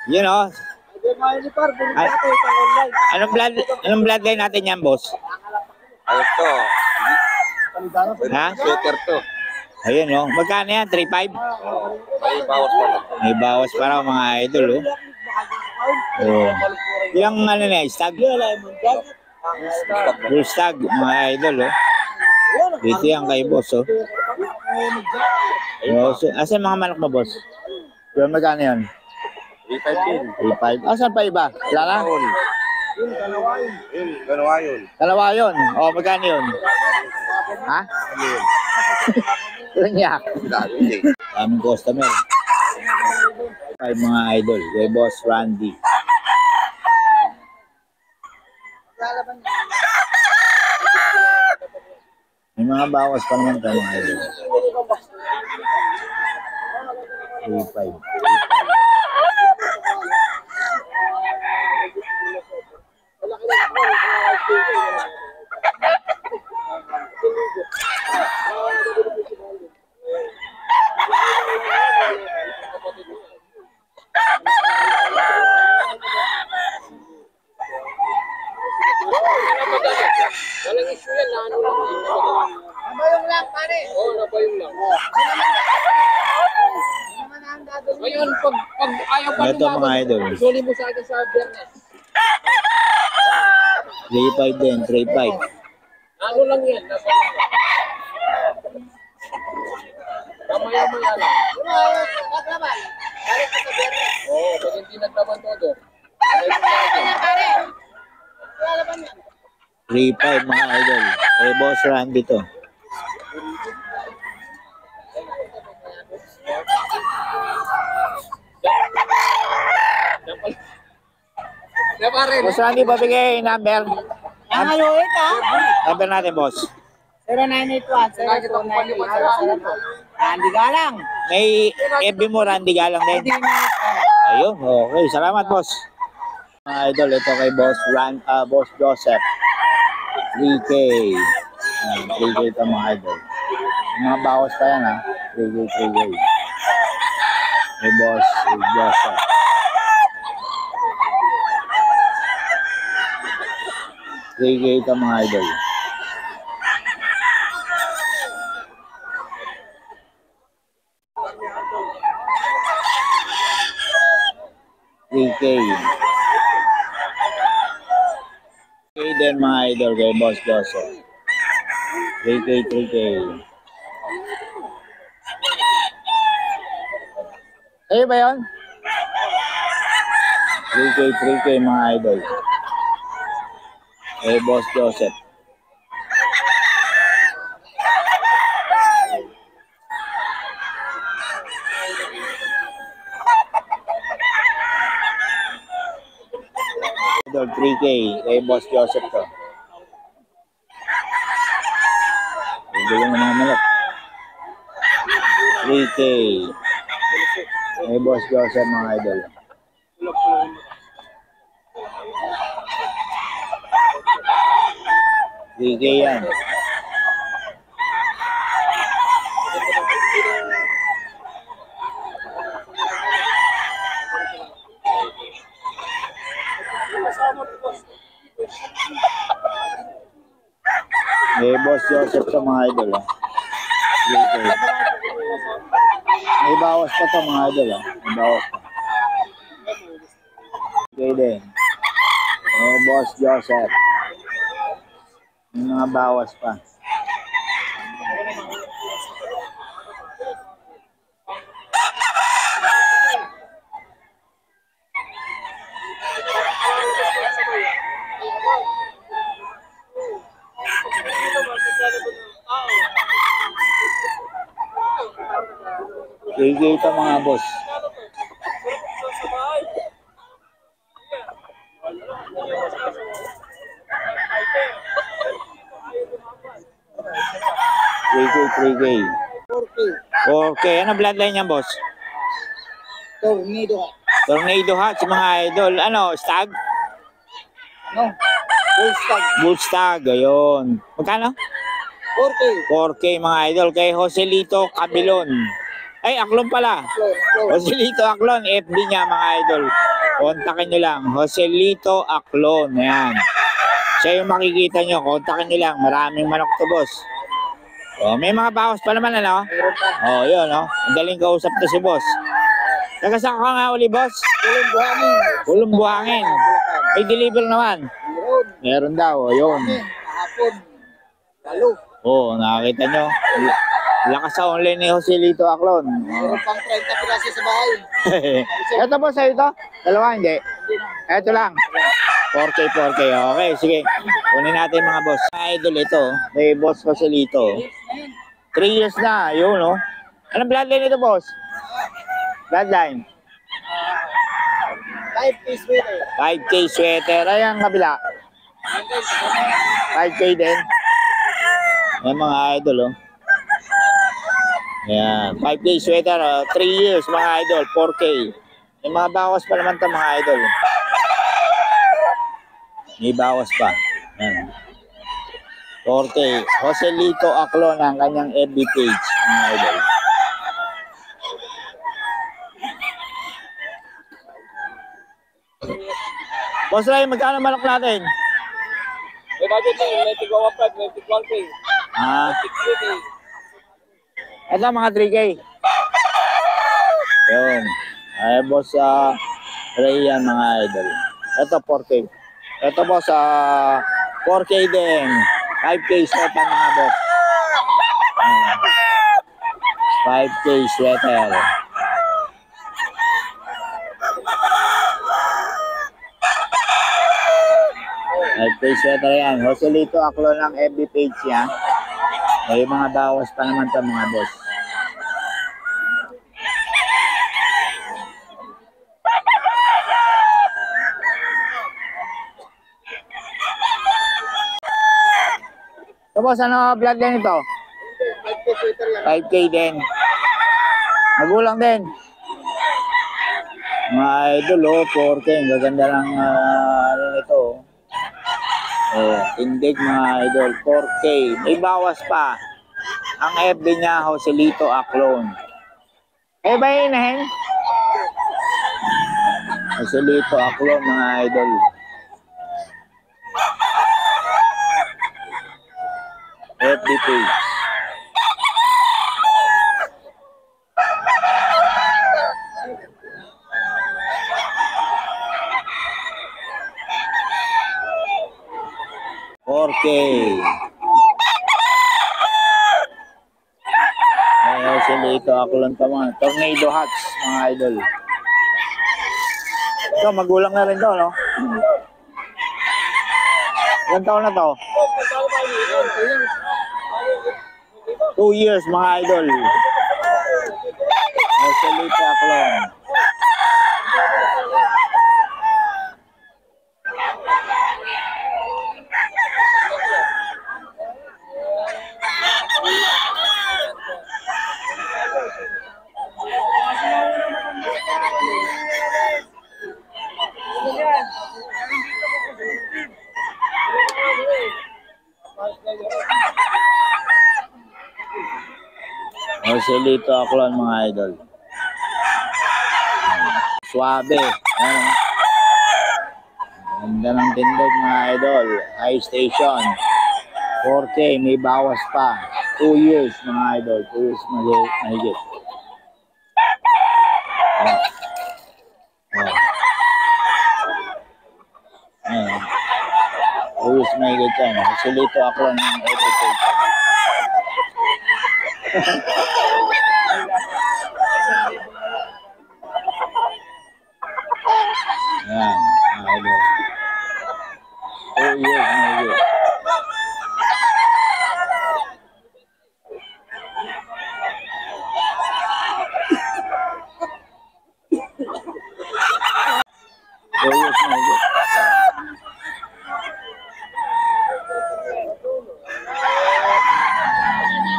Yun o. Anong bloodline natin yan, boss? Ano to? Ha? Sweater to. Ayun o. Magkano yan? 3.5? May bawas pa lang. May bawas pa raw mga idol o. Oh. Yung ano na, stag? Bull stag, mga idol o. Dito yan kay boss o. Oh, so, asan mga manok mo, boss? Yung magkano yan? 3.5 din. 3.5. Asan pa iba? Wala na? Ganawa yun. Dalawa yun. O, magkano yun? Ha? Lanyak. Daming customer. Ay, mga idol. Kay Boss Randy. May mga bawas pa naman tayo, mga idol. 3.5. Walang issue yan, ano lang. Nabayong lang, pare. Oo, nabayong lang. Ngayon, pag ayaw pa Ito, mga idol. suli mo sa akin sa Bernes. 3.5 din. 3.5. Ano lang yan, nabayong lang. Mamaya-maya lang. Naglaban. Balik ka sa Bernes. Oo, pag hindi naglaban todo. Pare. Naglaban yan. 3.5, mga idol. Kay Boss Randy to. Na pare, Boss Randy, babigay number. Ang haluit ha. Number natin, boss. 0981-0298-007. Andy Galang. May FB mo, Randy Galang din. Ayun, okay. Salamat, boss. Mga idol, ito kay Boss Boss Joseph. 3K. 3K ito, mga idol. Mga bawas pa yan, ha. 3K, 3K. Kay Boss Joseph. Ito, mga idol. K din, mga idol, kay Boss Joseph. 3K. Ayun ba yun? 3K, mga idol. Kay Boss Joseph. Idol, 3K. Kay Boss Joseph to. Bigyan ng mga manok. 3K. Kay Boss Joseph, mga idol. yan. May Boss Joseph sa mga idol. May bawas pa to, mga idol. May bawas pa. Okay din. May Boss Joseph. May mga bawas pa. Bigay ito, mga boss. Bigay. 4K. Ano bloodline niya, boss? Tornado ha, si mga idol. Ano, stag? No. Bull stag, ayun. Magkano? 4K, mga idol. Kay Joselito Cabilon. Ay, Aklon pala. Joselito Aklon, FB niya mga idol. Kontakin nyo lang. Joselito Aklon. Ayan. Siya yung makikita nyo. Kontakin nyo lang. Maraming manok to, boss. Oh, may mga bawas pa naman, ano? Oh, yun, no? Ang galing kausap to si boss. Taga saan ka nga uli, boss? Kulong buhangin. Kulong Buhangin. May deliver naman. Meron daw, yun. Kahapon. Lalo. Oo, nakakita nyo. Lakas sa online ni Joselito Aklon. Meron pang 30 piraso sa bahay. Ito po sa'yo ito? Dalawa, hindi? Ito lang. 4K, 4K. Okay, sige. Kunin natin mga boss. Mga idol ito, may boss Joselito. 3 years na, yun, no? Anong bloodline ito, boss? Bloodline. 5 piece with it. 5K sweater. Ay, ang kabila. 5K din. Yan mga idol, oh. Yan. 5K sweater, 3 years mga idol, 4K. May mga bawas pa naman ito mga idol. May bawas pa. Yan. 4K. Joselito Aklon ang kanyang FB page mga idol. Boss Ray, magkano manok natin? May budget lang, may tigawa pa, may tigwang pay. Ah, 6 ito mga 3K. Yun. Ay, boss Ray yan mga idol. Ito 4K. Ito boss 4K din. 5K sweater mga boss. 5K sweater. FB sweater yan. Joselito Aklon ng FB page yan. May mga bawas pa naman ito mga boss. So boss, ano bloodline ito? 5 piece sweater yan. 5K din. Magulang din. Mga idol, 4K. Ang gaganda lang ano nito. Index mga idol, 4K. May bawas pa. Ang FB niya, Joselito Aklon. Eh ba yung inahin? Joselito Aklon mga idol. FB page. Joselito Aklon pa mga. Tornado hats mga idol. Ito, magulang na rin to, no? Ilang taon na to? 2 years mga idol. Joselito Aklon. Joselito Aklon mga idol. Suabe. Ayan. Ganda ng tindog mga idol. High station. 4K. May bawas pa. 2 years mga idol. 2 years mahigit. Ayan. Ayan. 2 years mahigit yan. Joselito Aklon ng education. Yan, idol. 2 years mahigit.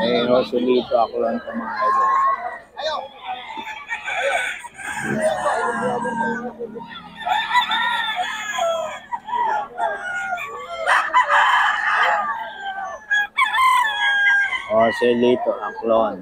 Eh, Joselito Aklon sa mga idol. Joselito Aklon.